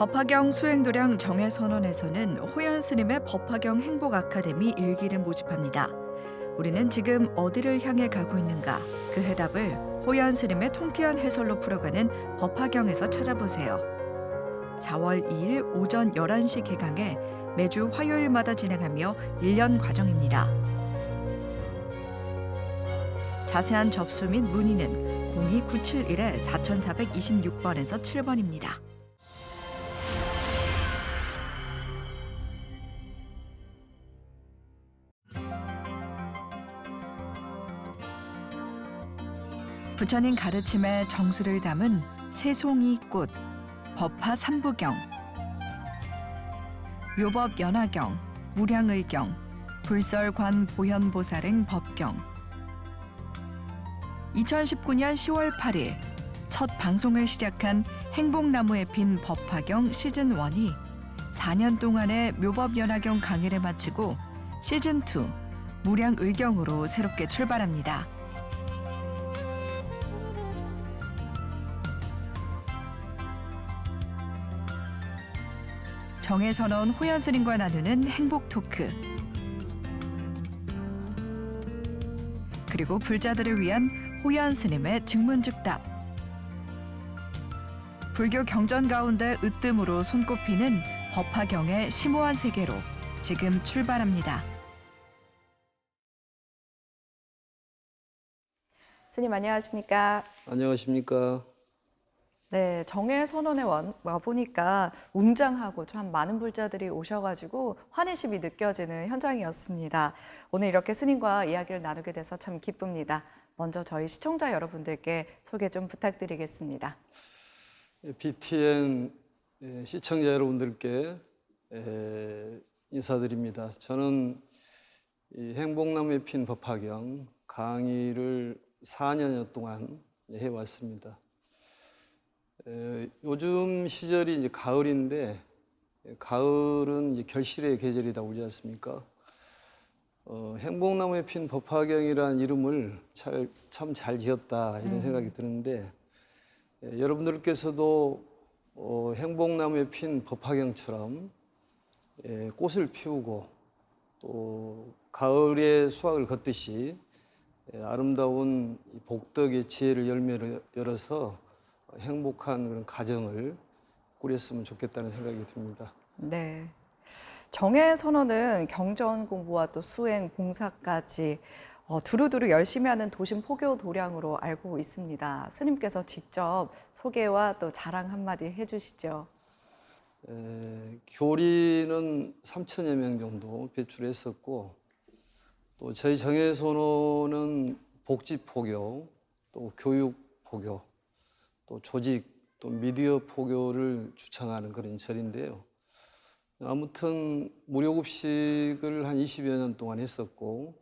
법화경 수행도량 정회선언에서는 호연 스님의 법화경 행복 아카데미 일기를 모집합니다. 우리는 지금 어디를 향해 가고 있는가? 그 해답을 호연 스님의 통쾌한 해설로 풀어가는 법화경에서 찾아보세요. 4월 2일 오전 11시 개강해 매주 화요일마다 진행하며 1년 과정입니다. 자세한 접수 및 문의는 02971-4426번에서 7번입니다. 부처님 가르침에 정수를 담은 새송이 꽃, 법화 삼부경, 묘법 연화경, 무량의경, 불설관 보현보살행 법경. 2019년 10월 8일 첫 방송을 시작한 행복나무에 핀 법화경 시즌1이 4년 동안의 묘법 연화경 강의를 마치고 시즌2 무량의경으로 새롭게 출발합니다. 정회선언 호연 스님과 나누는 행복 토크, 그리고 불자들을 위한 호연 스님의 증문즉답. 불교 경전 가운데 으뜸으로 손꼽히는 법화경의 심오한 세계로 지금 출발합니다. 스님 안녕하십니까? 안녕하십니까? 네, 정회선언에 와보니까 웅장하고 참 많은 불자들이 오셔가지고 환희심이 느껴지는 현장이었습니다. 오늘 이렇게 스님과 이야기를 나누게 돼서 참 기쁩니다. 먼저 저희 시청자 여러분들께 소개 좀 부탁드리겠습니다. BTN 시청자 여러분들께 인사드립니다. 저는 이 행복나무에 핀 법화경 강의를 4년여 동안 해왔습니다. 요즘 시절이 이제 가을인데, 가을은 이제 결실의 계절이다 오지 않습니까? 행복나무에 핀 법화경이라는 이름을 참 잘 지었다 이런 생각이 드는데, 여러분들께서도 행복나무에 핀 법화경처럼 꽃을 피우고 또 가을에 수확을 걷듯이 아름다운 복덕의 지혜를 열어서 행복한 그런 가정을 꾸렸으면 좋겠다는 생각이 듭니다. 네. 정회선언은 경전 공부와 또 수행, 봉사까지 두루두루 열심히 하는 도심 포교 도량으로 알고 있습니다. 스님께서 직접 소개와 또 자랑 한마디 해주시죠. 교리는 3천여 명 정도 배출했었고, 또 저희 정회선언은 복지 포교, 또 교육 포교, 또 조직, 또 미디어 포교를 주창하는 그런 절인데요. 아무튼 무료급식을 한 20여 년 동안 했었고,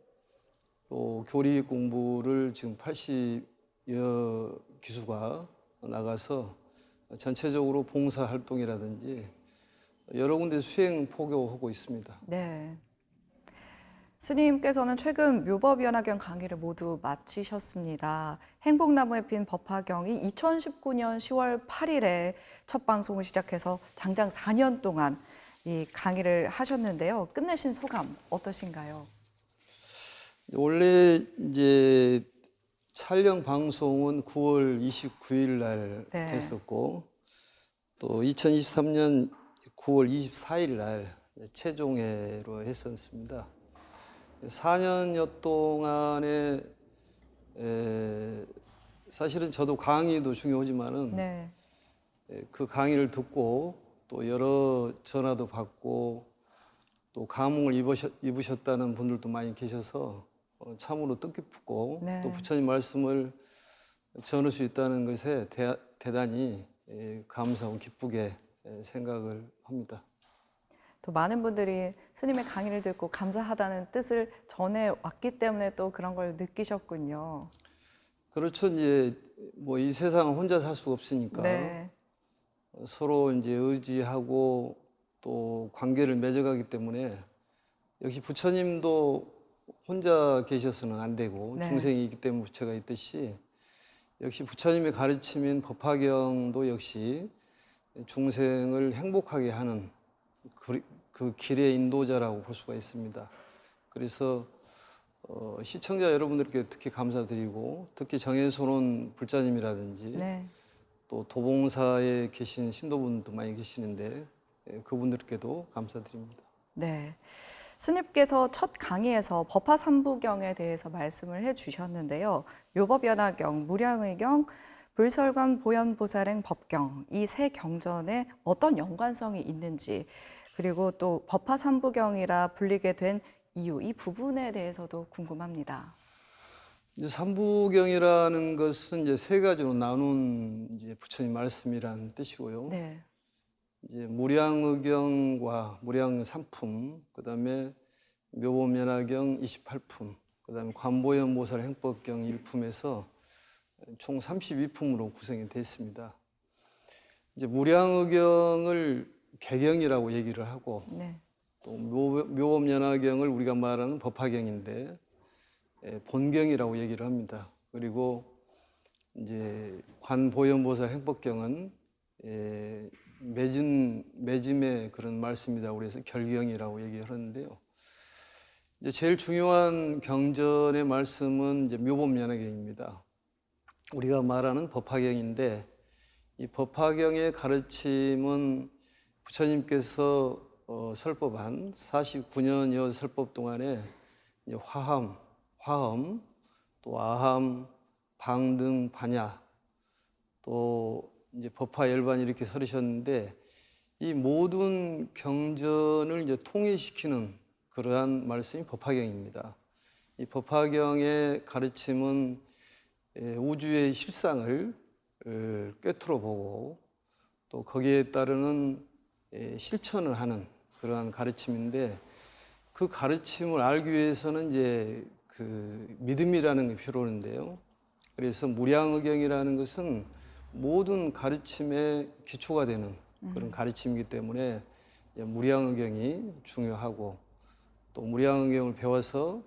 또 교리 공부를 지금 80여 기수가 나가서 전체적으로 봉사활동이라든지 여러 군데 수행 포교하고 있습니다. 네. 스님께서는 최근 묘법연화경 강의를 모두 마치셨습니다. 행복나무에 핀 법화경이 2019년 10월 8일에 첫 방송을 시작해서 장장 4년 동안 이 강의를 하셨는데요. 끝내신 소감 어떠신가요? 원래 이제 촬영 방송은 9월 29일 날 됐었고, 또 2023년 9월 24일 날 최종회로 했었습니다. 4년여 동안에 사실은 저도 강의도 중요하지만은 그 강의를 듣고 또 여러 전화도 받고 또 감흥을 입으셨다는 분들도 많이 계셔서 참으로 뜻깊고 또 부처님 말씀을 전할 수 있다는 것에 대단히 감사하고 기쁘게 생각을 합니다. 또 많은 분들이 스님의 강의를 듣고 감사하다는 뜻을 전해왔기 때문에 또 그런 걸 느끼셨군요. 그렇죠. 이제 뭐 이 세상은 혼자 살 수가 없으니까 서로 이제 의지하고 또 관계를 맺어가기 때문에 역시 부처님도 혼자 계셔서는 안 되고 중생이 있기 때문에 부처가 있듯이 역시 부처님의 가르침인 법화경도 역시 중생을 행복하게 하는 그 길의 인도자라고 볼 수가 있습니다. 그래서 시청자 여러분들께 특히 감사드리고, 특히 정혜손원 불자님이라든지 네. 또 도봉사에 계신 신도분도 많이 계시는데 그분들께도 감사드립니다. 네. 스님께서 첫 강의에서 법화 삼부경에 대해서 말씀을 해주셨는데요. 묘법연화경, 무량의경, 불설관 보현보살행 법경, 이 세 경전에 어떤 연관성이 있는지, 그리고 또 법화 삼부경이라 불리게 된 이유, 이 부분에 대해서도 궁금합니다. 이제 삼부경이라는 것은 이제 세 가지로 나눈 이제 부처님 말씀이라는 뜻이고요. 네. 이제 무량의경과 무량삼품, 그다음에 묘법연화경 28품, 그다음에 관보현보살 행법경 1품에서 총 32품으로 구성이 되어 있습니다. 이제 무량의경을 개경이라고 얘기를 하고, 네. 또 묘법연화경을 우리가 말하는 법화경인데 본경이라고 얘기를 합니다. 그리고 이제 관보현보살 행법경은 매짐의 그런 말씀이다. 그래서 결경이라고 얘기를 하는데요. 이제 제일 중요한 경전의 말씀은 이제 묘법연화경입니다. 우리가 말하는 법화경인데, 이 법화경의 가르침은 부처님께서 설법한 49년여 설법 동안에 이제 화엄, 또 아함, 방등, 반야, 또 이제 법화열반 이렇게 설으셨는데, 이 모든 경전을 이제 통일시키는 그러한 말씀이 법화경입니다. 이 법화경의 가르침은 우주의 실상을 꿰뚫어 보고, 또 거기에 따르는 실천을 하는 그러한 가르침인데, 그 가르침을 알기 위해서는 이제 그 믿음이라는 게 필요한데요. 그래서 무량의경이라는 것은 모든 가르침의 기초가 되는 그런 가르침이기 때문에 무량의경이 중요하고, 또 무량의경을 배워서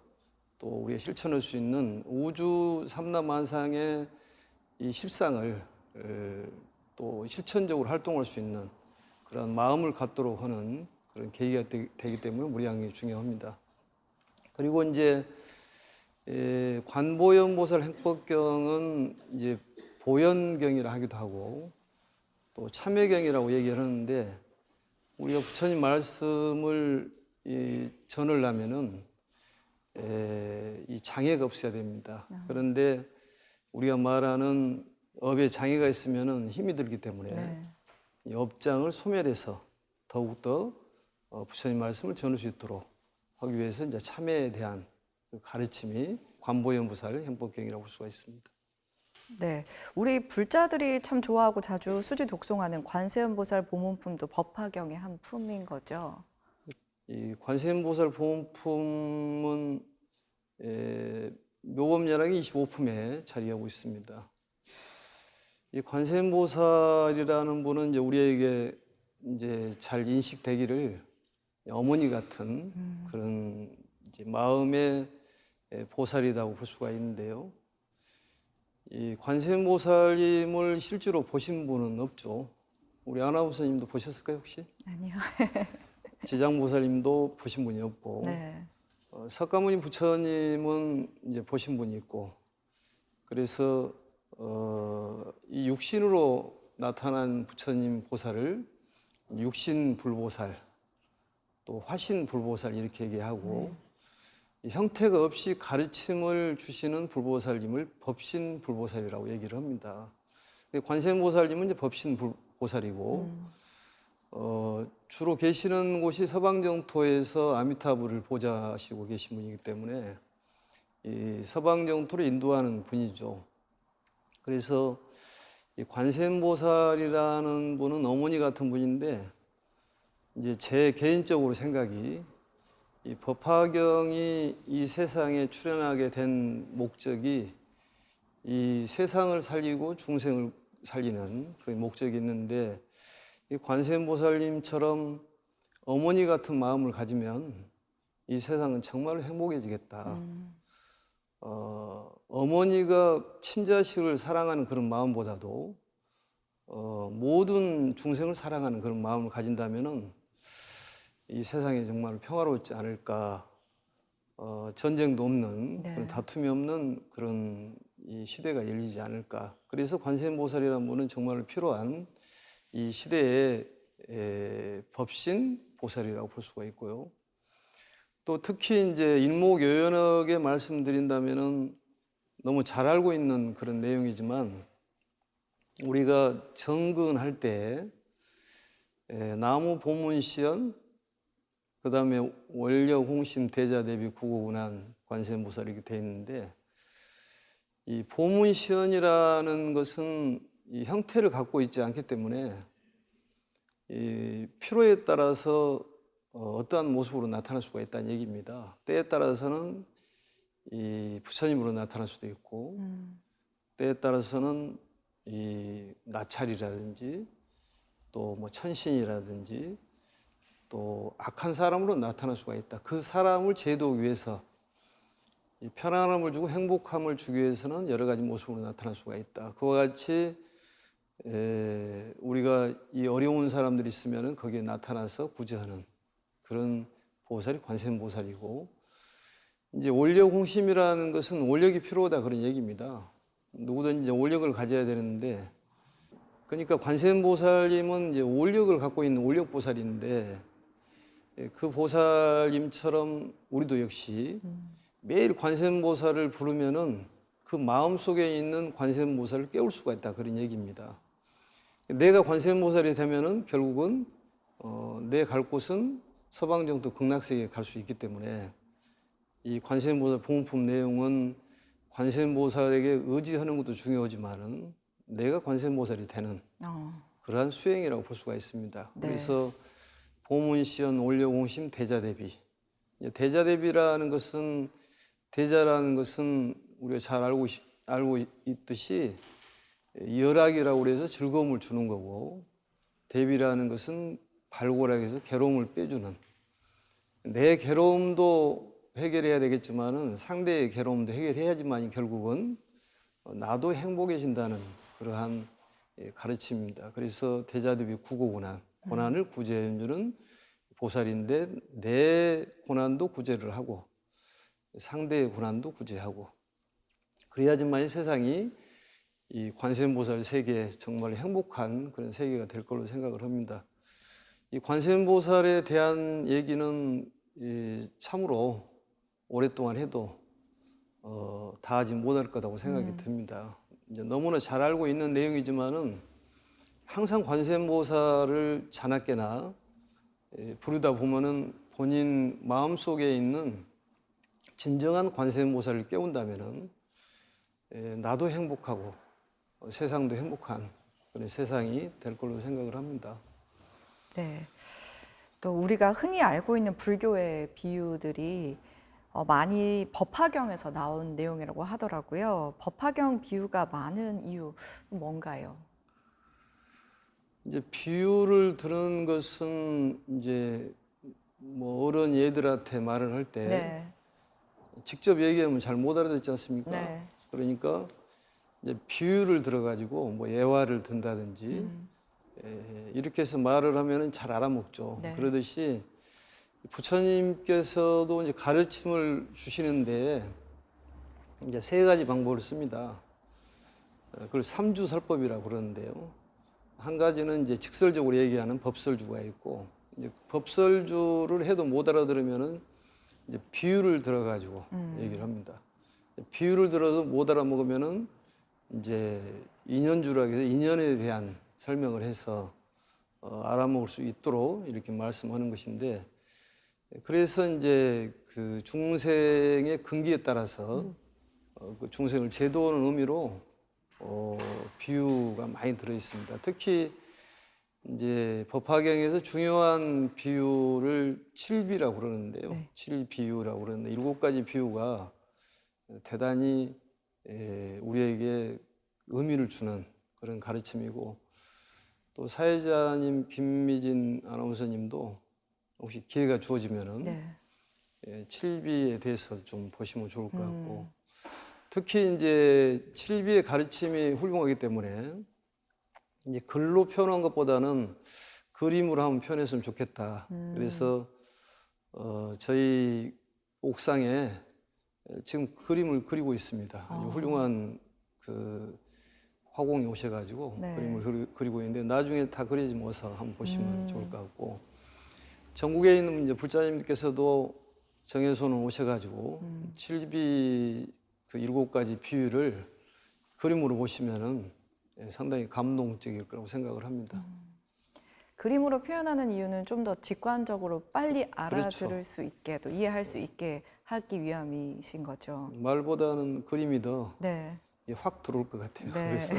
또 우리가 실천할 수 있는 우주 삼라만상의 이 실상을 또 실천적으로 활동할 수 있는 그런 마음을 갖도록 하는 그런 계기가 되기 때문에 무량이 중요합니다. 그리고 이제 관보현보살 행법경은 이제 보현경이라 하기도 하고, 또 참회경이라고 얘기를 하는데, 우리가 부처님 말씀을 전하려면은 이 장애가 없어야 됩니다. 그런데 우리가 말하는 업에 장애가 있으면은 힘이 들기 때문에 이 업장을 소멸해서 더욱더 부처님 말씀을 전할 수 있도록 하기 위해서 이제 참회에 대한 그 가르침이 관보현보살 행법경이라고 볼 수가 있습니다. 네, 우리 불자들이 참 좋아하고 자주 수지 독송하는 관세음보살 보문품도 법화경의 한 품인 거죠. 이 관세음보살 보문품은 묘법연화경 25품에 자리하고 있습니다. 이 관세음보살이라는 분은 이제 우리에게 이제 잘 인식되기를 어머니 같은 그런 이제 마음의 보살이라고 볼 수가 있는데요. 이 관세음보살님을 실제로 보신 분은 없죠. 우리 아나운서님도 보셨을까요, 혹시? 아니요. 지장보살님도 보신 분이 없고, 네. 석가모니 부처님은 이제 보신 분이 있고, 그래서 이 육신으로 나타난 부처님 보살을 육신불보살, 또 화신불보살 이렇게 얘기하고, 이 형태가 없이 가르침을 주시는 불보살님을 법신불보살이라고 얘기를 합니다. 관세음보살님은 이제 법신보살이고, 주로 계시는 곳이 서방정토에서 아미타불을 보좌하시고 계신 분이기 때문에 이 서방정토를 인도하는 분이죠. 그래서 이 관세음보살이라는 분은 어머니 같은 분인데, 이제 제 개인적으로 생각이 이 법화경이 이 세상에 출현하게 된 목적이 이 세상을 살리고 중생을 살리는 그 목적이 있는데, 이 관세음보살님처럼 어머니 같은 마음을 가지면 이 세상은 정말로 행복해지겠다. 어머니가 친자식을 사랑하는 그런 마음보다도 모든 중생을 사랑하는 그런 마음을 가진다면은 이 세상이 정말 평화롭지 않을까. 전쟁도 없는 네. 그런 다툼이 없는 그런 이 시대가 열리지 않을까. 그래서 관세음보살이라는 분은 정말 필요한 이 시대의 법신 보살이라고 볼 수가 있고요. 또 특히 이제 일목요연하게 말씀드린다면은 너무 잘 알고 있는 그런 내용이지만 우리가 정근할 때 나무 보문시연 그 다음에 원려공심 대자대비 구고운한 관세음보살 이렇게 되어 있는데 이 보문시연이라는 것은 이 형태를 갖고 있지 않기 때문에 이 필요에 따라서 어떠한 모습으로 나타날 수가 있다는 얘기입니다. 때에 따라서는 이 부처님으로 나타날 수도 있고 때에 따라서는 이 나찰이라든지 또 뭐 천신이라든지 또 악한 사람으로 나타날 수가 있다. 그 사람을 제도하기 위해서 이 편안함을 주고 행복함을 주기 위해서는 여러 가지 모습으로 나타날 수가 있다. 그와 같이 우리가 이 어려운 사람들이 있으면 거기에 나타나서 구제하는 그런 보살이 관세음보살이고 이제 원력공심이라는 것은 원력이 필요하다 그런 얘기입니다. 누구든지 이제 원력을 가져야 되는데 그러니까 관세음보살님은 이제 원력을 갖고 있는 원력보살인데 그 보살님처럼 우리도 역시 매일 관세음보살을 부르면은 그 마음 속에 있는 관세음보살을 깨울 수가 있다 그런 얘기입니다. 내가 관세음보살이 되면은 결국은 내 갈 곳은 서방정토 극락세계에 갈 수 있기 때문에 이 관세음보살 봉품 내용은 관세음보살에게 의지하는 것도 중요하지만은 내가 관세음보살이 되는 그러한 수행이라고 볼 수가 있습니다. 네. 그래서 보문시연 원려공심 대자대비. 대자대비라는 것은 대자라는 것은 우리가 잘 알고 있듯이 열악이라고 그래서 즐거움을 주는 거고 대비라는 것은 발고라고 해서 괴로움을 빼주는 내 괴로움도 해결해야 되겠지만은 상대의 괴로움도 해결해야지만 결국은 나도 행복해진다는 그러한 가르침입니다. 그래서 대자대비 구고고난 고난을 구제해 주는 보살인데 내 고난도 구제를 하고 상대의 고난도 구제하고 그래야지만 세상이 이 관세음보살 세계 정말 행복한 그런 세계가 될 걸로 생각을 합니다. 이 관세음보살에 대한 얘기는 참으로 오랫동안 해도 다 하지 못할 거라고 생각이 듭니다. 이제 너무나 잘 알고 있는 내용이지만은 항상 관세음보살을 자나깨나 부르다 보면은 본인 마음속에 있는 진정한 관세음보살을 깨운다면은 나도 행복하고 세상도 행복한 그런 세상이 될 걸로 생각을 합니다. 네. 또 우리가 흔히 알고 있는 불교의 비유들이 많이 법화경에서 나온 내용이라고 하더라고요. 법화경 비유가 많은 이유 뭔가요? 이제 비유를 들은 것은 이제 뭐 어른 얘들한테 말을 할 때 네. 직접 얘기하면 잘 못 알아듣지 않습니까? 네. 그러니까 이제 비유를 들어가지고 뭐 예화를 든다든지 이렇게 해서 말을 하면은 잘 알아먹죠. 네. 그러듯이 부처님께서도 이제 가르침을 주시는데 이제 세 가지 방법을 씁니다. 그걸 삼주설법이라고 그러는데요. 한 가지는 이제 직설적으로 얘기하는 법설주가 있고 이제 법설주를 해도 못 알아들으면은 이제 비유를 들어가지고 얘기를 합니다. 비유를 들어도 못 알아먹으면은 이제 인연주라고 해서 인연에 대한 설명을 해서 알아먹을 수 있도록 이렇게 말씀하는 것인데 그래서 이제 그 중생의 근기에 따라서 그 중생을 제도하는 의미로 비유가 많이 들어 있습니다. 특히 이제 법화경에서 중요한 비유를 칠비라고 그러는데요. 네. 칠비유라고 그러는데 7가지 비유가 대단히 우리에게 의미를 주는 그런 가르침이고 또 사회자님 김미진 아나운서님도 혹시 기회가 주어지면은 네. 칠비에 대해서 좀 보시면 좋을 것 같고 특히 이제 칠비의 가르침이 훌륭하기 때문에 이제 글로 표현한 것보다는 그림으로 한번 표현했으면 좋겠다. 그래서 저희 옥상에 지금 그림을 그리고 있습니다. 아주 훌륭한 그 화공이 오셔가지고 네. 그림을 그리고 있는데 나중에 다 그리지 못해서 한번 보시면 좋을 것 같고 전국에 있는 이제 불자님께서도 정혜소는 오셔가지고 칠비 그 7가지 비유를 그림으로 보시면은 상당히 감동적일 거라고 생각을 합니다. 그림으로 표현하는 이유는 좀 더 직관적으로 빨리 그렇죠. 알아들을 수 있게 또 이해할 수 있게 하기 위함이신 거죠. 말보다는 그림이 더 네. 확 들어올 것 같아요. 네. 그래서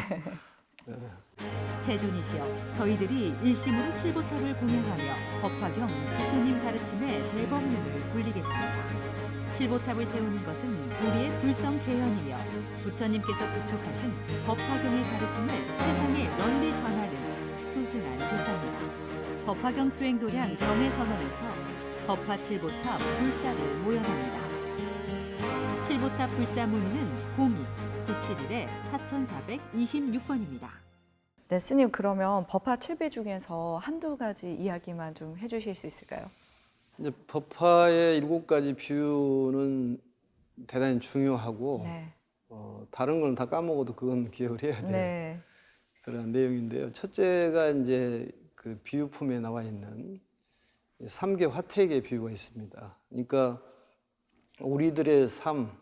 세존이시여 저희들이 일심으로 칠보탑을 공양하며 법화경 부처님 가르침에 대법륜을 굴리겠습니다. 칠보탑을 세우는 것은 우리의 불성 개연이며 부처님께서 부촉하신 법화경의 가르침을 세상에 널리 전하는 수승한 도사입니다. 법화경 수행도량 정회선언에서 법화 칠보탑 불사를 모연합니다. 칠보탑 불사 문의는 02-971의 4426번입니다. 네, 스님 그러면 법화 7배 중에서 한두 가지 이야기만 좀 해주실 수 있을까요? 이제 법화의 7가지 비유는 대단히 중요하고 네. 다른 건 다 까먹어도 그건 기억을 해야 돼요. 네. 그런 내용인데요. 첫째가 이제 그 비유품에 나와 있는 3개 화택의 비유가 있습니다. 그러니까 우리들의 삶,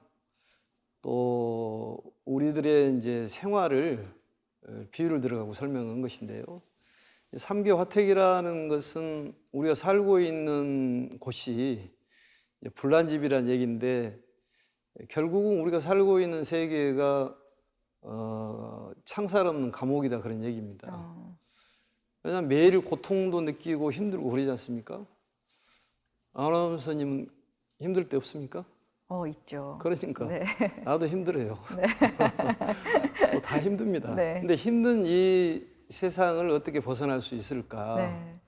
또 우리들의 이제 생활을 비유를 들어가고 설명한 것인데요. 3개 화택이라는 것은 우리가 살고 있는 곳이 불난집이라는 얘기인데 결국은 우리가 살고 있는 세계가 창살 없는 감옥이다 그런 얘기입니다. 왜냐하면 매일 고통도 느끼고 힘들고 그러지 않습니까? 아나운서님은 힘들 때 없습니까? 있죠. 그러니까 네. 나도 힘들어요. 또 다 힘듭니다. 네. 근데 힘든 이 세상을 어떻게 벗어날 수 있을까? 네.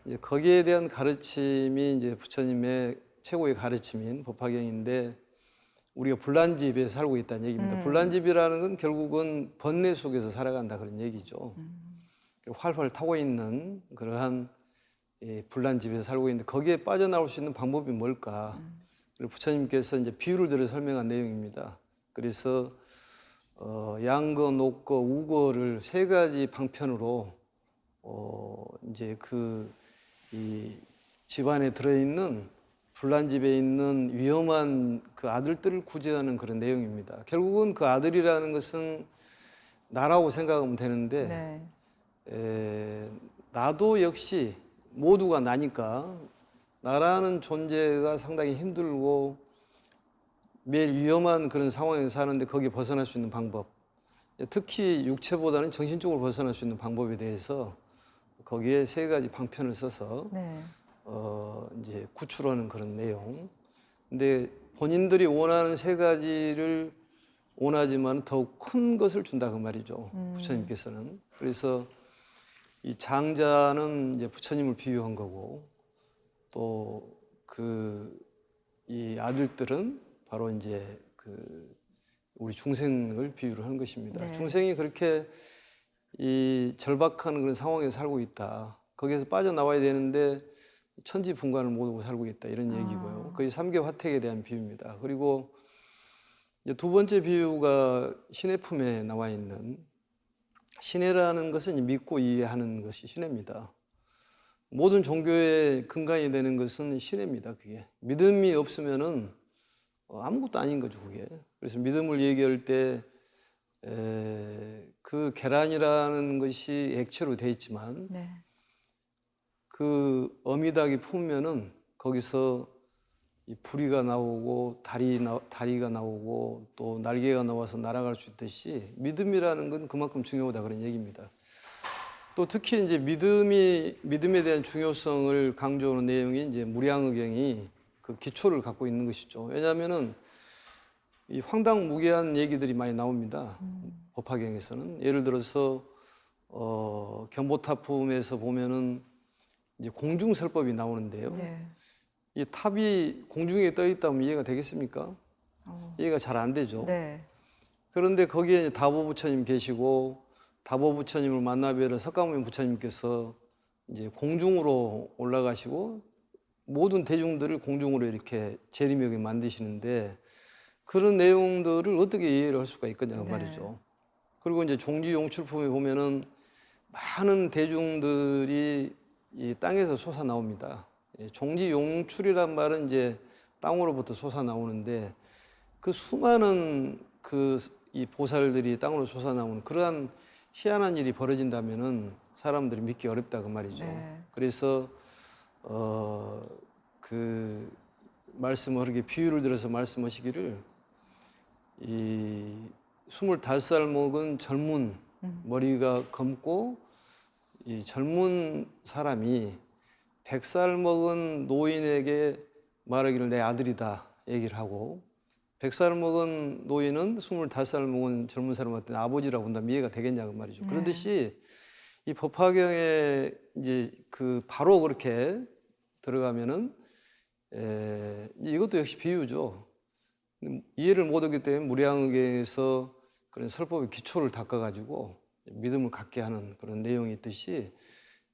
이제 거기에 대한 가르침이 이제 부처님의 최고의 가르침인 법화경인데 우리가 불난집에 살고 있다는 얘기입니다. 불난집이라는 건 결국은 번뇌 속에서 살아간다 그런 얘기죠. 활활 타고 있는 그러한 불난집에서 살고 있는데 거기에 빠져나올 수 있는 방법이 뭘까? 그리고 부처님께서 이제 비유를 들어 설명한 내용입니다. 그래서 양거, 녹거, 우거를 3가지 방편으로 이제 이 집안에 들어있는 불난집에 있는 위험한 그 아들들을 구제하는 그런 내용입니다. 결국은 그 아들이라는 것은 나라고 생각하면 되는데 나도 역시 모두가 나니까 나라는 존재가 상당히 힘들고 매일 위험한 그런 상황에서 사는데 거기에 벗어날 수 있는 방법, 특히 육체보다는 정신적으로 벗어날 수 있는 방법에 대해서 거기에 3가지 방편을 써서 이제 구출하는 그런 내용. 근데 본인들이 원하는 3가지를 원하지만 더욱 큰 것을 준다 그 말이죠. 부처님께서는. 그래서 이 장자는 이제 부처님을 비유한 거고 또 이 아들들은 바로 이제 우리 중생을 비유를 한 것입니다. 네. 중생이 그렇게 이 절박한 그런 상황에서 살고 있다. 거기에서 빠져나와야 되는데 천지분간을 모르고 살고 있다 이런 얘기고요. 그게 3개 화택에 대한 비유입니다. 그리고 이제 2번째 비유가 신해품에 나와 있는 신해라는 것은 믿고 이해하는 것이 신해입니다. 모든 종교의 근간이 되는 것은 신해입니다. 그게 믿음이 없으면은 아무것도 아닌 거죠. 그게. 그래서 믿음을 얘기할 때 그 계란이라는 것이 액체로 되어 있지만 그 어미닭이 품으면은 거기서 이 부리가 나오고 다리가 나오고 또 날개가 나와서 날아갈 수 있듯이 믿음이라는 건 그만큼 중요하다 그런 얘기입니다. 또 특히 이제 믿음에 대한 중요성을 강조하는 내용이 이제 무량의경이 그 기초를 갖고 있는 것이죠. 왜냐하면은 이 황당무계한 얘기들이 많이 나옵니다. 법화경에서는 예를 들어서 견보탑품에서 보면은 이제 공중설법이 나오는데요. 이 탑이 공중에 떠 있다면 이해가 되겠습니까? 이해가 잘 안 되죠. 그런데 거기에 다보 부처님 계시고 다보 부처님을 만나 뵈러 석가모니 부처님께서 이제 공중으로 올라가시고 모든 대중들을 공중으로 이렇게 재림하게 만드시는데 그런 내용들을 어떻게 이해를 할 수가 있겠냐고 말이죠. 그리고 이제 종지용출품에 보면은 많은 대중들이 이 땅에서 솟아 나옵니다. 종지용출이란 말은 이제 땅으로부터 솟아 나오는데 그 수많은 이 보살들이 땅으로 솟아 나오는 그러한 희한한 일이 벌어진다면은 사람들이 믿기 어렵다 그 말이죠. 그래서 그 말씀을 그렇게 비유를 들어서 말씀하시기를 이 25살 먹은 젊은 머리가 검고 이 젊은 사람이 100살 먹은 노인에게 말하기를 내 아들이다 얘기를 하고 100살 먹은 노인은 25살 먹은 젊은 사람한테 아버지라고 한다면 이해가 되겠냐고 말이죠. 그런듯이 이 법화경에 이제 바로 그렇게 들어가면은 이것도 역시 비유죠. 이해를 못하기 때문에 무량의에서 그런 설법의 기초를 닦아가지고 믿음을 갖게 하는 그런 내용이 있듯이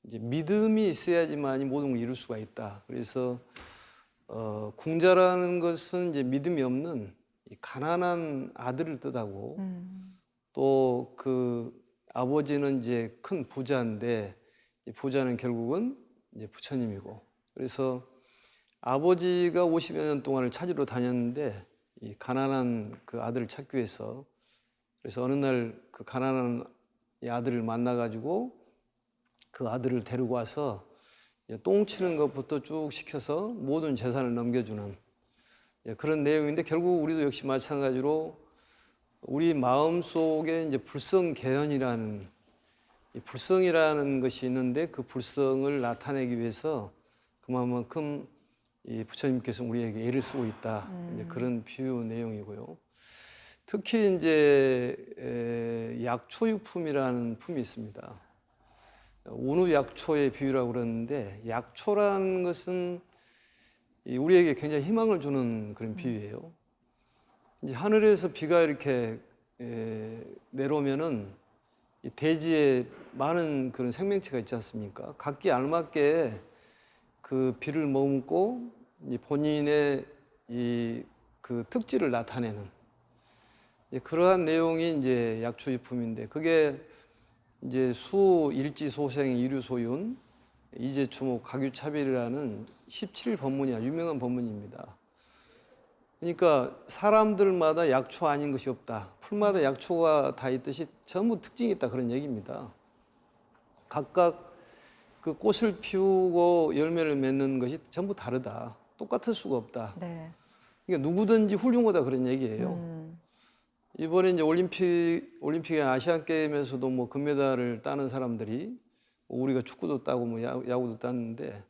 이제 믿음이 있어야지만이 모든 걸 이룰 수가 있다. 그래서 궁자라는 것은 이제 믿음이 없는 이 가난한 아들을 뜻하고 또 아버지는 이제 큰 부자인데 이 부자는 결국은 이제 부처님이고 그래서 아버지가 50여 년 동안을 찾으러 다녔는데 이 가난한 그 아들을 찾기 위해서 그래서 어느 날 그 가난한 이 아들을 만나가지고 그 아들을 데리고 와서 똥 치는 것부터 쭉 시켜서 모든 재산을 넘겨주는 그런 내용인데 결국 우리도 역시 마찬가지로 우리 마음 속에 이제 불성계연이라는 이 불성이라는 것이 있는데 그 불성을 나타내기 위해서 그만큼 이 부처님께서 우리에게 애를 쓰고 있다. 이제 그런 비유 내용이고요. 특히 이제 약초유품이라는 품이 있습니다. 운우약초의 비유라고 그러는데 약초라는 것은 우리에게 굉장히 희망을 주는 그런 비유예요. 이제 하늘에서 비가 이렇게 내려오면은 이 대지에 많은 그런 생명체가 있지 않습니까? 각기 알맞게 그 비를 머금고 본인의 그 특질을 나타내는 그러한 내용이 이제 약초유품인데 그게 이제 수, 일지, 소생, 이류, 소윤, 이제, 추목, 가규, 차별이라는 17법문이야 유명한 법문입니다. 그러니까 사람들마다 약초 아닌 것이 없다. 풀마다 약초가 다 있듯이 전부 특징이 있다 그런 얘기입니다. 각각 그 꽃을 피우고 열매를 맺는 것이 전부 다르다. 똑같을 수가 없다. 네. 그러니까 누구든지 훌륭하다 그런 얘기예요. 이번에 이제 올림픽에 아시안 게임에서도 뭐 금메달을 따는 사람들이 우리가 축구도 따고 뭐 야구도 땄는데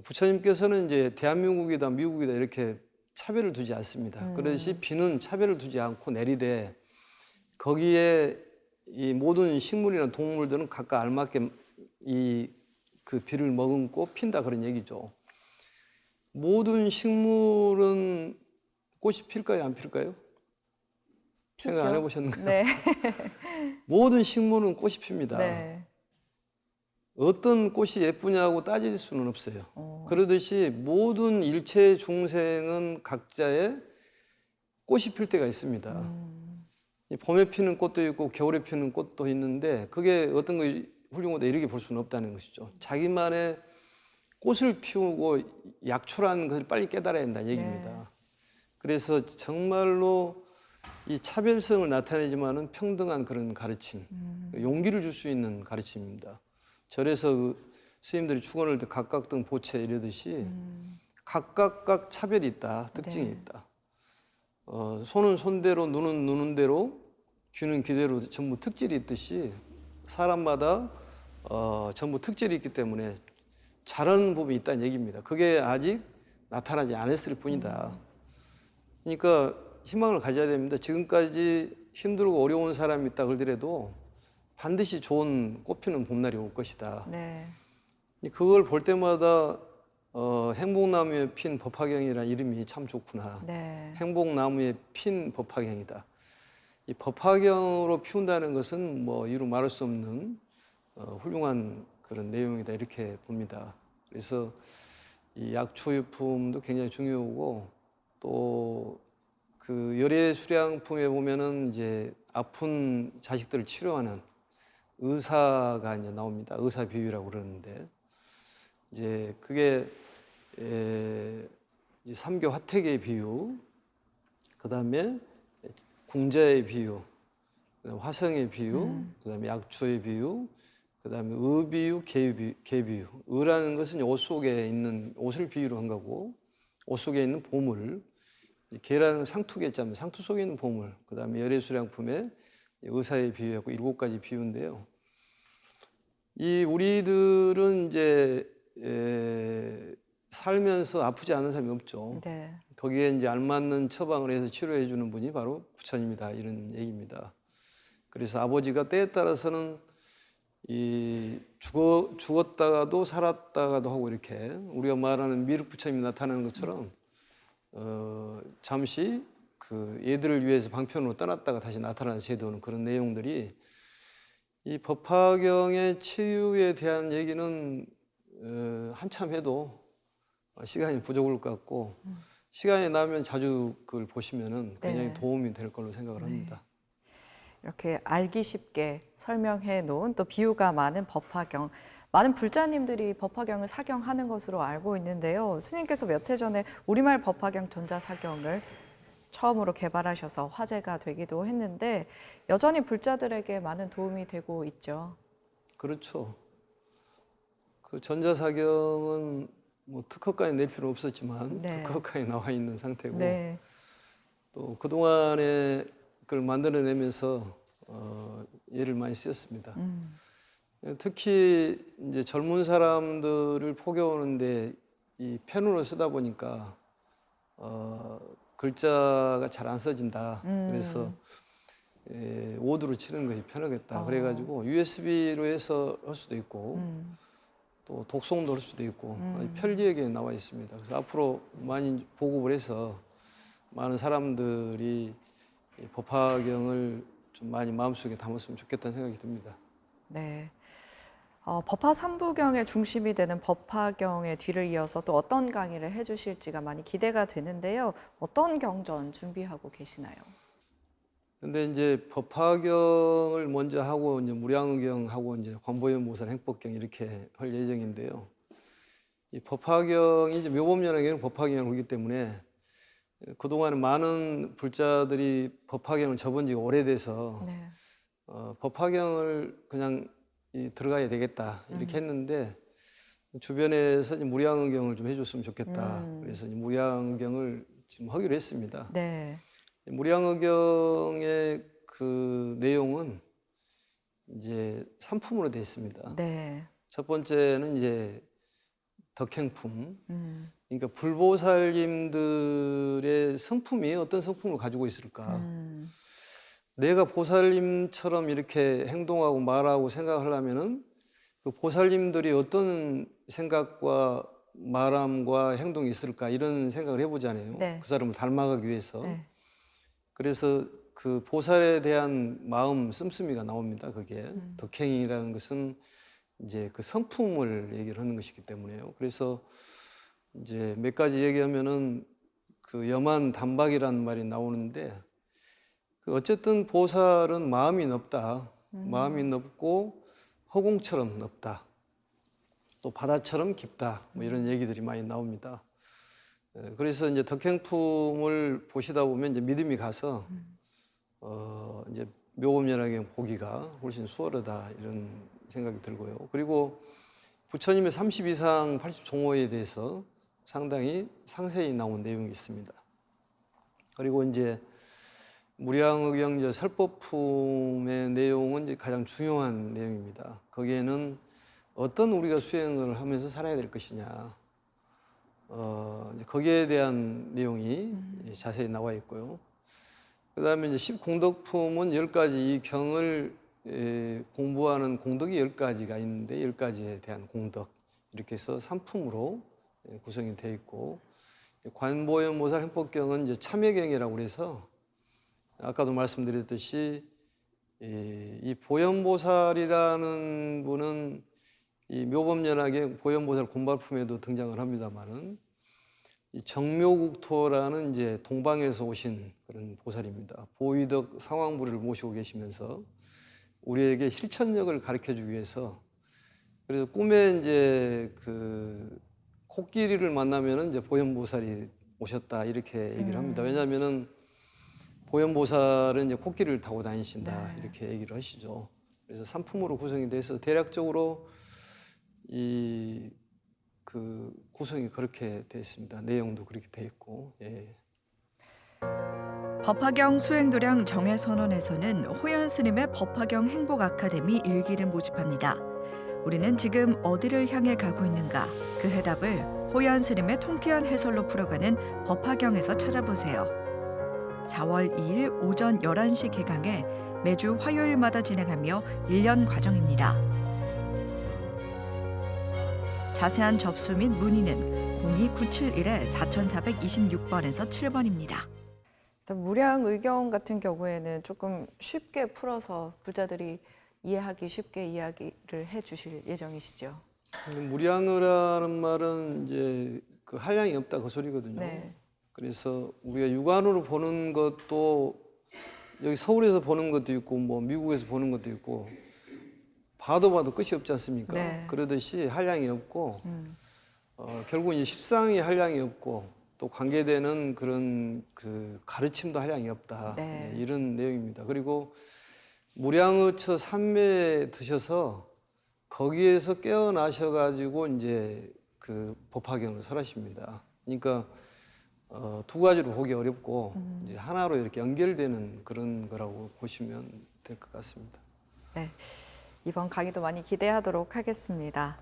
부처님께서는 이제 대한민국이다 미국이다 이렇게 차별을 두지 않습니다. 그러듯이 비는 차별을 두지 않고 내리되 거기에 이 모든 식물이나 동물들은 각각 알맞게 그 비를 머금고 핀다 그런 얘기죠. 모든 식물은 꽃이 필까요? 안 필까요? 피죠. 생각 안 해보셨나요? 네. 모든 식물은 꽃이 핍니다. 네. 어떤 꽃이 예쁘냐고 따질 수는 없어요. 그러듯이 모든 일체 중생은 각자의 꽃이 필 때가 있습니다. 봄에 피는 꽃도 있고 겨울에 피는 꽃도 있는데 그게 어떤 거 훌륭하다 이렇게 볼 수는 없다는 것이죠. 자기만의 꽃을 피우고 약초라는 것을 빨리 깨달아야 한다는 얘기입니다. 네. 그래서 정말로 이 차별성을 나타내지만은 평등한 그런 가르침, 용기를 줄 수 있는 가르침입니다. 절에서 스님들이 축원할 때 각각 등 보채 이러듯이 각각 차별이 있다, 특징이 있다. 손은 손대로, 눈은 눈대로, 귀는 귀대로 전부 특질이 있듯이 사람마다 전부 특질이 있기 때문에 잘하는 부분이 있다는 얘기입니다. 그게 아직 나타나지 않았을 뿐이다. 그러니까 희망을 가져야 됩니다. 지금까지 힘들고 어려운 사람이 있다 그러더라도 반드시 좋은 꽃피는 봄날이 올 것이다. 네. 그걸 볼 때마다 행복나무에 핀 법화경이라는 이름이 참 좋구나. 네. 행복나무에 핀 법화경이다. 이 법화경으로 피운다는 것은 뭐 이루 말할 수 없는 훌륭한 그런 내용이다 이렇게 봅니다. 그래서 이 약초유품도 굉장히 중요하고 또 그 열애수량품에 보면은 이제 아픈 자식들을 치료하는 의사가 이제 나옵니다. 의사 비유라고 그러는데 이제 그게 이제 삼교 화택의 비유, 그 다음에 궁자의 비유, 그다음에 화성의 비유, 그다음에 약초의 비유, 그다음에 의비유, 개비유. 의라는 것은 옷 속에 있는 옷을 비유로 한 거고, 옷 속에 있는 보물. 개라는 상투개자면 상투 속에 있는 보물. 그다음에 열애수량품에 의사의 비유하고 7가지 비유인데요. 이 우리들은 이제 살면서 아프지 않은 사람이 없죠. 네. 거기에 이제 알맞는 처방을 해서 치료해 주는 분이 바로 부처님이다 이런 얘기입니다. 그래서 아버지가 때에 따라서는 이 죽었다가도 살았다가도 하고 이렇게 우리가 말하는 미륵 부처님이 나타나는 것처럼 잠시 그 얘들을 위해서 방편으로 떠났다가 다시 나타나는 제도는 그런 내용들이 이 법화경의 치유에 대한 얘기는 한참 해도 시간이 부족할 것 같고 시간이 나면 자주 그걸 보시면은 굉장히 네. 도움이 될 걸로 생각을 합니다. 이렇게 알기 쉽게 설명해 놓은 또 비유가 많은 법화경. 많은 불자님들이 법화경을 사경하는 것으로 알고 있는데요. 스님께서 몇 해 전에 우리말 법화경 전자사경을 처음으로 개발하셔서 화제가 되기도 했는데 여전히 불자들에게 많은 도움이 되고 있죠. 그렇죠. 그 전자사경은 뭐 특허까지 낼 필요 없었지만 네. 특허까지 나와 있는 상태고 네. 또 그동안에 그걸 만들어내면서 예를 많이 쓰였습니다. 특히 이제 젊은 사람들을 포교하는데 이 펜으로 쓰다 보니까 글자가 잘 안 써진다. 그래서 오드로 치는 것이 편하겠다. 그래가지고 USB로 해서 할 수도 있고 또 독송도 할 수도 있고 아주 편리하게 나와 있습니다. 그래서 앞으로 많이 보급을 해서 많은 사람들이 이 법화경을 좀 많이 마음속에 담았으면 좋겠다는 생각이 듭니다. 네. 법화 삼부경의 중심이 되는 법화경의 뒤를 이어서 또 어떤 강의를 해주실지가 많이 기대가 되는데요. 어떤 경전 준비하고 계시나요? 근데 이제 법화경을 먼저 하고 이제 무량의경하고 이제 관보현보살 행법경 이렇게 할 예정인데요. 이 법화경이 이제 묘법연화경은 법화경을 오기 때문에 그동안에 많은 불자들이 법화경을 접은 지가 오래돼서 네. 법화경을 그냥 들어가야 되겠다 이렇게 했는데 주변에서 무량의경을 좀 해줬으면 좋겠다. 그래서 무량의경을 지금 하기로 했습니다. 네. 무량의경의 그 내용은 이제 3품으로 되어 있습니다. 네. 첫 번째는 이제 덕행품. 그러니까 불보살님들의 성품이 어떤 성품을 가지고 있을까? 내가 보살님처럼 이렇게 행동하고 말하고 생각하려면은 그 보살님들이 어떤 생각과 말함과 행동이 있을까 이런 생각을 해보잖아요. 네. 그 사람을 닮아가기 위해서. 네. 그래서 그 보살에 대한 마음 씀씀이가 나옵니다. 그게 덕행이라는 것은 이제 그 성품을 얘기를 하는 것이기 때문에요. 그래서 이제 몇 가지 얘기하면은 그 염한 단박이라는 말이 나오는데 그 어쨌든 보살은 마음이 넓다. 마음이 넓고 허공처럼 넓다. 또 바다처럼 깊다. 뭐 이런 얘기들이 많이 나옵니다. 그래서 이제 덕행품을 보시다 보면 이제 믿음이 가서 이제 묘법연화경 보기가 훨씬 수월하다 이런 생각이 들고요. 그리고 부처님의 32상 80종호에 대해서 상당히 상세히 나온 내용이 있습니다. 그리고 이제 무량의경 설법품의 내용은 이제 가장 중요한 내용입니다. 거기에는 어떤 우리가 수행을 하면서 살아야 될 것이냐, 이제 거기에 대한 내용이 자세히 나와 있고요. 그 다음에 이제 10공덕품은 10가지 이 경을 공부하는 공덕이 10가지가 있는데 10가지에 대한 공덕 이렇게 해서 3품으로 구성이 되어 있고 관보현보살 행법경은 이제 참여경이라고 그래서 아까도 말씀드렸듯이 이 보현보살이라는 분은 이 묘법연학의 보현보살 곤발품에도 등장을 합니다만은 이 정묘국토라는 이제 동방에서 오신 그런 보살입니다. 보위덕 상황부를 모시고 계시면서 우리에게 실천력을 가르쳐주기 위해서 그래서 꿈에 이제 그 코끼리를 만나면은 이제 보현보살이 오셨다 이렇게 얘기를 합니다. 왜냐하면은 보현보살은 이제 코끼리를 타고 다니신다 이렇게 얘기를 하시죠. 그래서 산품으로 구성이 돼서 대략적으로 이 그 구성이 그렇게 되어 있습니다. 내용도 그렇게 되어 있고. 예. 법화경 수행도량 정회선언에서는 호연 스님의 법화경 행복 아카데미 일기를 모집합니다. 우리는 지금 어디를 향해 가고 있는가? 그 해답을 호연 스님의 통쾌한 해설로 풀어가는 법화경에서 찾아보세요. 4월 2일 오전 11시 개강해 매주 화요일마다 진행하며 1년 과정입니다. 자세한 접수 및 문의는 02971-4426번에서 7번입니다. 무량의경 같은 경우에는 조금 쉽게 풀어서 불자들이 이해하기 쉽게 이야기를 해주실 예정이시죠? 무량의라는 말은 이제 그 한량이 없다 그 소리거든요. 네. 그래서 우리가 육안으로 보는 것도 여기 서울에서 보는 것도 있고 뭐 미국에서 보는 것도 있고 봐도 끝이 없지 않습니까? 네. 그러듯이 한량이 없고 결국은 이 실상이 한량이 없고 또 관계되는 그런 그 가르침도 한량이 없다. 네. 이런 내용입니다. 그리고 무량의처 삼매에 드셔서 거기에서 깨어나셔가지고 이제 그 법화경을 설하십니다. 그러니까 두 가지로 보기 어렵고 이제 하나로 이렇게 연결되는 그런 거라고 보시면 될 것 같습니다. 네. 이번 강의도 많이 기대하도록 하겠습니다.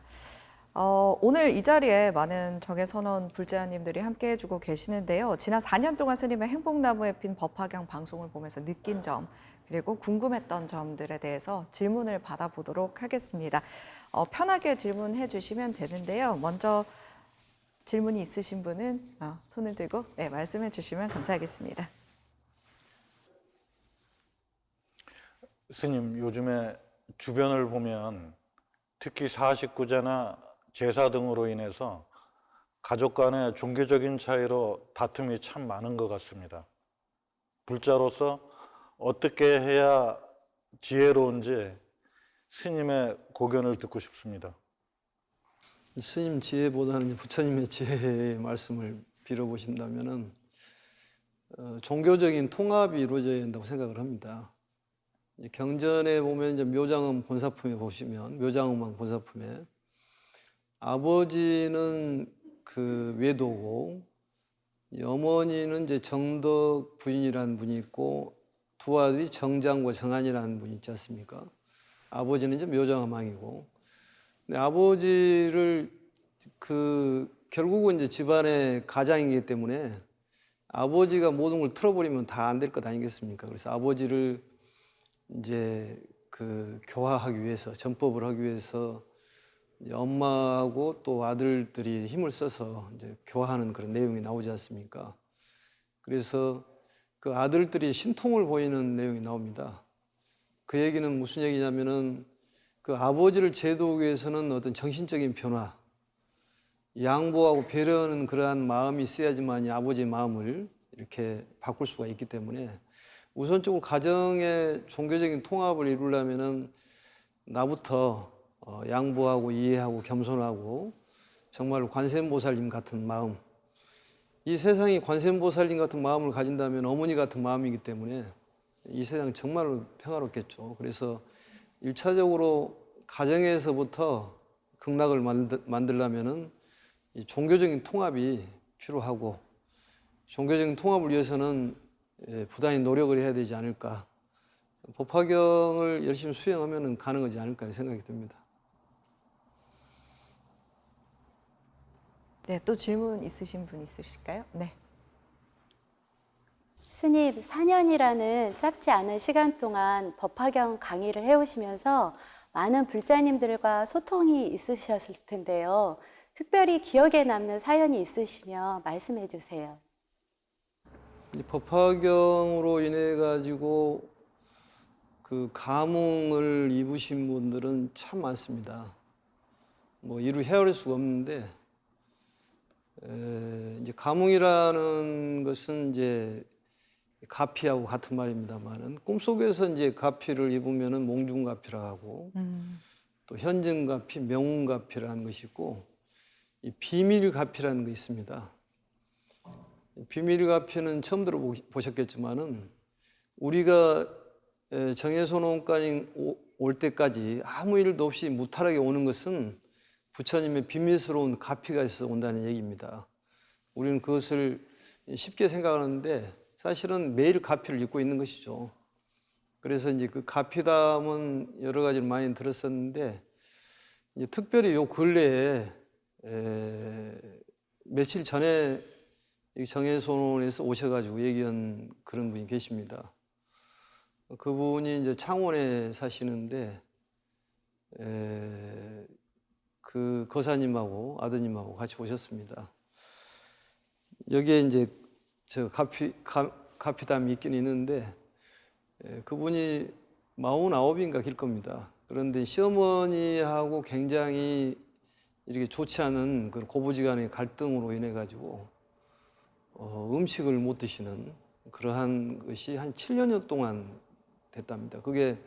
오늘 이 자리에 많은 정회선언 불자님들이 함께 해주고 계시는데요. 지난 4년 동안 스님의 행복나무에 핀 법화경 방송을 보면서 느낀 점 그리고 궁금했던 점들에 대해서 질문을 받아보도록 하겠습니다. 편하게 질문해 주시면 되는데요. 먼저 질문이 있으신 분은 손을 들고 말씀해 주시면 감사하겠습니다. 스님, 요즘에 주변을 보면 특히 49제나 제사 등으로 인해서 가족 간의 종교적인 차이로 다툼이 참 많은 것 같습니다. 불자로서 어떻게 해야 지혜로운지 스님의 고견을 듣고 싶습니다. 스님 지혜보다는 부처님의 지혜의 말씀을 빌어보신다면은 종교적인 통합이 이루어져야 된다고 생각을 합니다. 경전에 보면 이제 묘장음 본사품에 보시면 묘장음왕 본사품에 아버지는 그 외도고 어머니는 이제 정덕 부인이라는 분이 있고 두 아들이 정장과 정한이라는 분이 있지 않습니까? 아버지는 이제 묘장음왕이고 근데 아버지를 결국은 이제 집안의 가장이기 때문에 아버지가 모든 걸 틀어버리면 다 안 될 것 아니겠습니까? 그래서 아버지를 이제 교화하기 위해서 전법을 하기 위해서 이제 엄마하고 또 아들들이 힘을 써서 이제 교화하는 그런 내용이 나오지 않습니까? 그래서 그 아들들이 신통을 보이는 내용이 나옵니다. 그 얘기는 무슨 얘기냐면은 그 아버지를 제도하기 위해서는 어떤 정신적인 변화, 양보하고 배려하는 그러한 마음이 있어야지만 아버지의 마음을 이렇게 바꿀 수가 있기 때문에 우선적으로 가정의 종교적인 통합을 이루려면은 나부터 양보하고 이해하고 겸손하고 정말 관세음보살님 같은 마음, 이 세상이 관세음보살님 같은 마음을 가진다면 어머니 같은 마음이기 때문에 이 세상 정말로 평화롭겠죠. 그래서 1차적으로 가정에서부터 극락을 만들려면은 이 종교적인 통합이 필요하고 종교적인 통합을 위해서는 부단히 노력을 해야 되지 않을까. 법화경을 열심히 수행하면 가능하지 않을까 생각이 듭니다. 네, 또 질문 있으신 분 있으실까요? 네. 스님, 4년이라는 짧지 않은 시간 동안 법화경 강의를 해오시면서 많은 불자님들과 소통이 있으셨을 텐데요. 특별히 기억에 남는 사연이 있으시면 말씀해 주세요. 이 법화경으로 인해 가지고 그 감흥을 입으신 분들은 참 많습니다. 뭐 이루 헤아릴 수가 없는데 이제 감흥이라는 것은 이제 가피하고 같은 말입니다만은 꿈속에서 이제 가피를 입으면은 몽중가피라 하고 또 현증가피, 명운가피라는 것이 있고 이 비밀가피라는 게 있습니다. 비밀가피는 처음 들어보셨겠지만은 우리가 정해소논까지 올 때까지 아무 일도 없이 무탈하게 오는 것은 부처님의 비밀스러운 가피가 있어서 온다는 얘기입니다. 우리는 그것을 쉽게 생각하는데 사실은 매일 가피를 입고 있는 것이죠. 그래서 이제 그 가피담은 여러 가지를 많이 들었었는데 이제 특별히 요 근래에 며칠 전에 정해소논에서 오셔가지고 얘기한 그런 분이 계십니다. 그분이 이제 창원에 사시는데 그 거사님하고 아드님하고 같이 오셨습니다. 여기에 이제 저 가피담이 있긴 있는데 그분이 49인가 길 겁니다. 그런데 시어머니하고 굉장히 이렇게 좋지 않은 그런 고부지간의 갈등으로 인해 가지고 음식을 못 드시는 그러한 것이 한 7년여 동안 됐답니다. 그게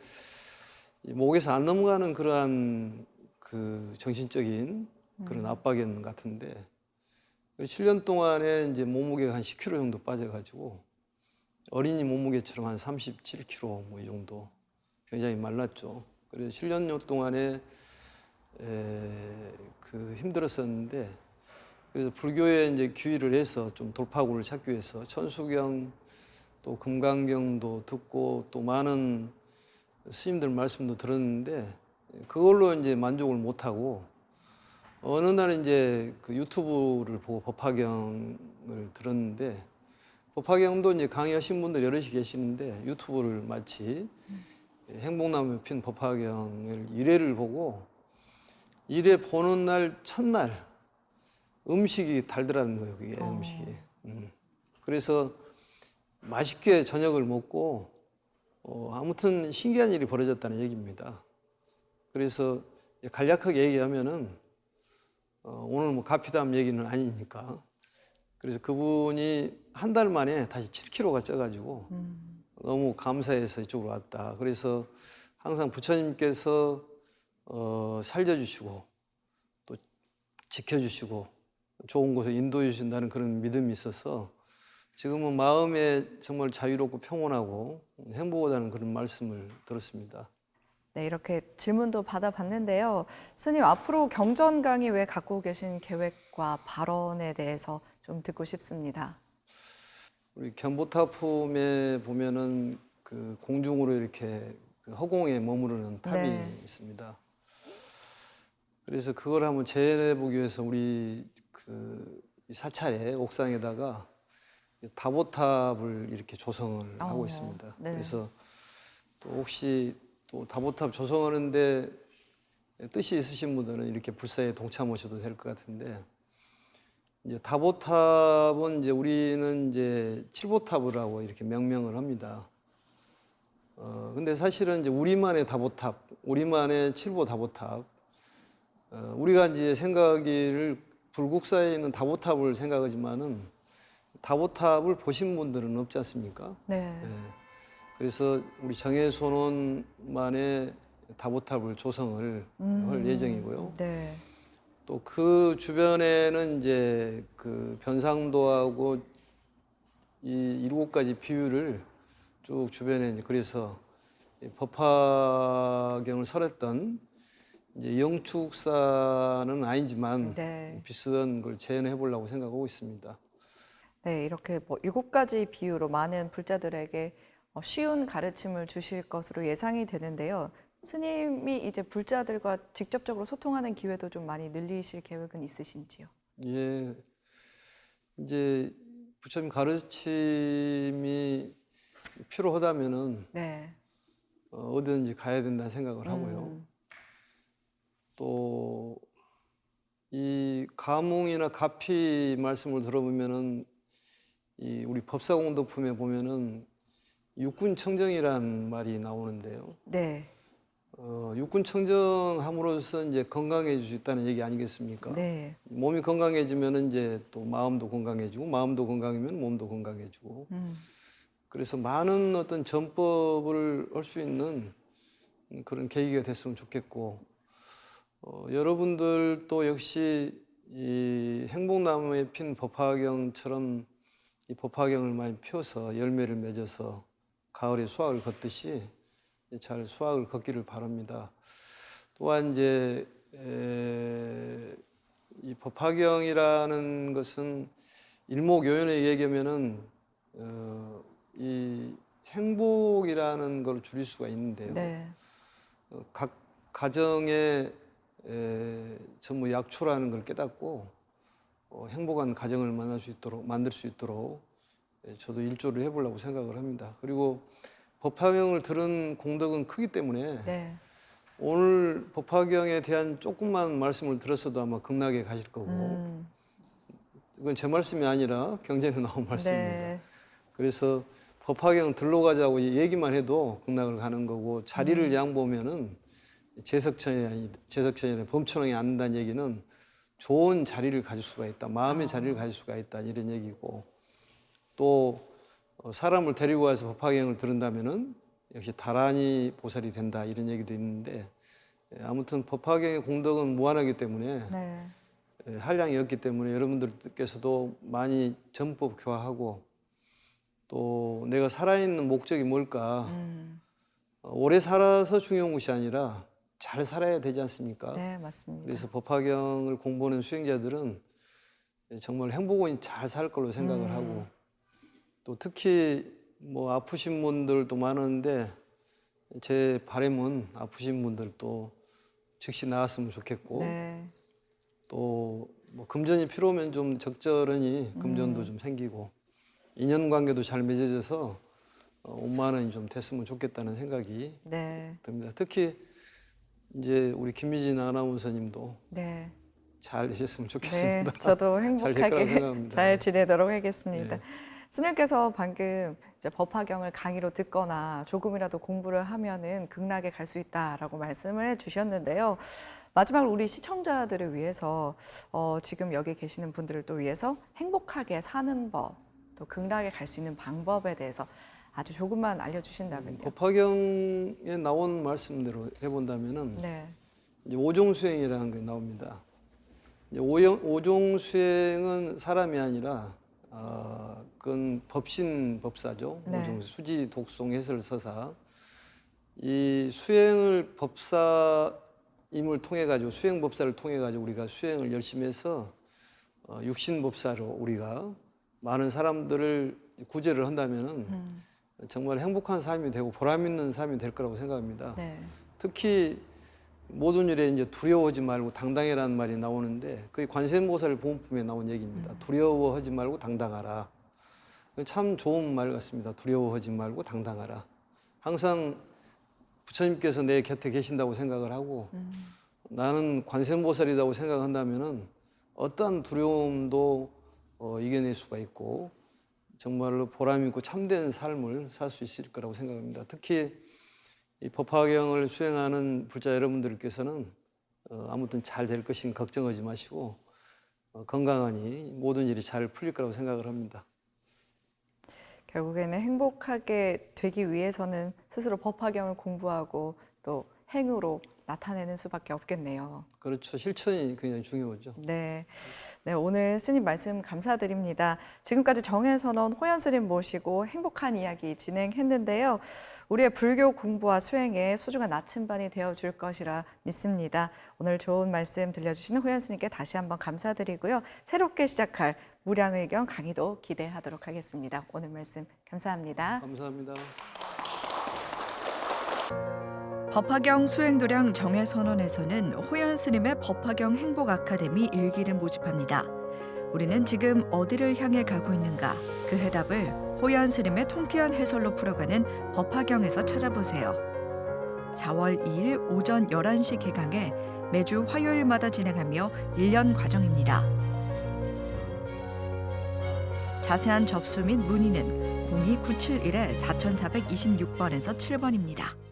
목에서 안 넘어가는 그러한 그 정신적인 그런 압박이었는 것 같은데 7년 동안에 이제 몸무게가 한 10kg 정도 빠져가지고 어린이 몸무게처럼 한 37kg 뭐 이 정도 굉장히 말랐죠. 그래서 7년 동안에 그 힘들었었는데 그래서 불교에 이제 귀의를 해서 좀 돌파구를 찾기 위해서 천수경 또 금강경도 듣고 또 많은 스님들 말씀도 들었는데 그걸로 이제 만족을 못하고 어느 날 이제 그 유튜브를 보고 법화경을 들었는데 법화경도 이제 강의하신 분들 여럿이 계시는데 유튜브를 마치 행복나무에 핀 법화경을 1회를 보고 1회 보는 날 첫날 음식이 달더라는 거예요. 그게 음식이. 그래서 맛있게 저녁을 먹고 아무튼 신기한 일이 벌어졌다는 얘기입니다. 그래서 간략하게 얘기하면은 오늘 뭐 가피담 얘기는 아니니까 그래서 그분이 한 달 만에 다시 7kg가 쪄가지고 너무 감사해서 이쪽으로 왔다. 그래서 항상 부처님께서 살려주시고 또 지켜주시고 좋은 곳에 인도해 주신다는 그런 믿음이 있어서 지금은 마음에 정말 자유롭고 평온하고 행복하다는 그런 말씀을 들었습니다. 네, 이렇게 질문도 받아봤는데요. 스님, 앞으로 경전 강의 외에 갖고 계신 계획과 발언에 대해서 좀 듣고 싶습니다. 우리 견보타품에 보면은 그 공중으로 이렇게 그 허공에 머무르는 탑이 있습니다. 그래서 그걸 한번 재현해 보기 위해서 우리 그 사찰의 옥상에다가 다보탑을 이렇게 조성을 하고 있습니다. 네. 그래서 또 혹시 또 다보탑 조성하는데 뜻이 있으신 분들은 이렇게 불사에 동참하셔도 될 것 같은데 이제 다보탑은 이제 우리는 이제 칠보탑이라고 이렇게 명명을 합니다. 근데 사실은 이제 우리만의 다보탑, 우리만의 칠보 다보탑, 우리가 이제 생각하기를 불국사에 있는 다보탑을 생각하지만은 다보탑을 보신 분들은 없지 않습니까? 네. 그래서 우리 정해소논만의 다보탑을 조성을 할 예정이고요. 네. 또 그 주변에는 이제 그 변상도하고 이 7가지 비유를 쭉 주변에 이제 그래서 법화경을 설했던 이제 영축사는 아니지만 비슷한 걸 재현해 보려고 생각하고 있습니다. 네, 이렇게 뭐 7가지 비유로 많은 불자들에게 쉬운 가르침을 주실 것으로 예상이 되는데요. 스님이 이제 불자들과 직접적으로 소통하는 기회도 좀 많이 늘리실 계획은 있으신지요? 예, 이제 부처님 가르침이 필요하다면은 어디든지 가야 된다는 생각을 하고요. 또 이 가뭉이나 가피 말씀을 들어보면은 이 우리 법사공덕품에 보면은 육군청정이란 말이 나오는데요. 네. 육군청정함으로써 이제 건강해질 수 있다는 얘기 아니겠습니까? 네. 몸이 건강해지면은 이제 또 마음도 건강해지고, 마음도 건강이면 몸도 건강해지고. 그래서 많은 어떤 전법을 할 수 있는 그런 계기가 됐으면 좋겠고, 여러분들도 역시 이 행복나무에 핀 법화경처럼 이 법화경을 많이 펴서 열매를 맺어서 가을에 수확을 걷듯이 잘 수확을 걷기를 바랍니다. 또한 이제 이 법화경이라는 것은 일목요연에 얘기하면은 이 행복이라는 걸 줄일 수가 있는데요. 네. 각 가정에 전부 약초라는 걸 깨닫고 행복한 가정을 만들 수 있도록 저도 일조를 해보려고 생각을 합니다. 그리고 법화경을 들은 공덕은 크기 때문에 네. 오늘 법화경에 대한 조금만 말씀을 들었어도 아마 극락에 가실 거고 이건 제 말씀이 아니라 경전에 나온 말씀입니다. 네. 그래서 법화경 들러 가자고 얘기만 해도 극락을 가는 거고 자리를 양보하면은 제석천이 범천왕이 앉는다는 얘기는 좋은 자리를 가질 수가 있다. 마음의 자리를 가질 수가 있다. 이런 얘기고 또 사람을 데리고 와서 법화경을 들은다면은 역시 다란이 보살이 된다. 이런 얘기도 있는데 아무튼 법화경의 공덕은 무한하기 때문에 네. 한량이 없기 때문에 여러분들께서도 많이 전법 교화하고 또 내가 살아있는 목적이 뭘까 오래 살아서 중요한 것이 아니라 잘 살아야 되지 않습니까? 네, 맞습니다. 그래서 법화경을 공부하는 수행자들은 정말 행복원이 잘 살 걸로 생각을 하고 또 특히 뭐 아프신 분들도 많은데 제 바람은 아프신 분들도 즉시 나았으면 좋겠고 네. 또 뭐 금전이 필요하면 좀 적절하니 금전도 좀 생기고 인연관계도 잘 맺어져서 5만 원이 좀 됐으면 좋겠다는 생각이 네. 듭니다. 특히 이제 우리 김미진 아나운서님도 네. 잘 되셨으면 네. 좋겠습니다. 저도 잘 될 거라고 행복하게 생각합니다. 잘 지내도록 하겠습니다. 네. 스님께서 방금 이제 법화경을 강의로 듣거나 조금이라도 공부를 하면은 극락에 갈 수 있다라고 말씀을 해주셨는데요. 마지막으로 우리 시청자들을 위해서 지금 여기 계시는 분들을 또 위해서 행복하게 사는 법, 또 극락에 갈 수 있는 방법에 대해서 아주 조금만 알려주신다면요. 법화경에 나온 말씀대로 해본다면은 네. 이제 오종수행이라는 게 나옵니다. 이제 오종수행은 사람이 아니라 그건 법신법사죠. 네. 오종수 수지 독송 해설 서사. 이 수행을 법사임을 통해 가지고 수행법사를 통해 가지고 우리가 수행을 열심히 해서 육신법사로 우리가 많은 사람들을 구제를 한다면은 정말 행복한 삶이 되고 보람 있는 삶이 될 거라고 생각합니다. 네. 특히 모든 일에 이제 두려워하지 말고 당당해라는 말이 나오는데 그게 관세음보살 보험품에 나온 얘기입니다. 두려워하지 말고 당당하라. 참 좋은 말 같습니다. 두려워하지 말고 당당하라. 항상 부처님께서 내 곁에 계신다고 생각을 하고 나는 관세음보살이라고 생각한다면은 어떠한 두려움도 이겨낼 수가 있고 정말로 보람 있고 참된 삶을 살 수 있을 거라고 생각합니다. 특히 이 법화경을 수행하는 불자 여러분들께서는 아무튼 잘 될 것인 걱정하지 마시고 건강하니 모든 일이 잘 풀릴 거라고 생각을 합니다. 결국에는 행복하게 되기 위해서는 스스로 법화경을 공부하고 또 행으로 나타내는 수밖에 없겠네요. 그렇죠. 실천이 굉장히 중요하죠. 네. 네, 오늘 스님 말씀 감사드립니다. 지금까지 정혜선원 호연 스님 모시고 행복한 이야기 진행했는데요. 우리의 불교 공부와 수행에 소중한 나침반이 되어줄 것이라 믿습니다. 오늘 좋은 말씀 들려주시는 호연 스님께 다시 한번 감사드리고요. 새롭게 시작할 무량의경 강의도 기대하도록 하겠습니다. 오늘 말씀 감사합니다. 감사합니다. 법화경 수행도량 정회선언에서는 호연 스님의 법화경 행복 아카데미 일기를 모집합니다. 우리는 지금 어디를 향해 가고 있는가? 그 해답을 호연 스님의 통쾌한 해설로 풀어가는 법화경에서 찾아보세요. 4월 2일 오전 11시 개강해 매주 화요일마다 진행하며 1년 과정입니다. 자세한 접수 및 문의는 02971-4426번에서 7번입니다.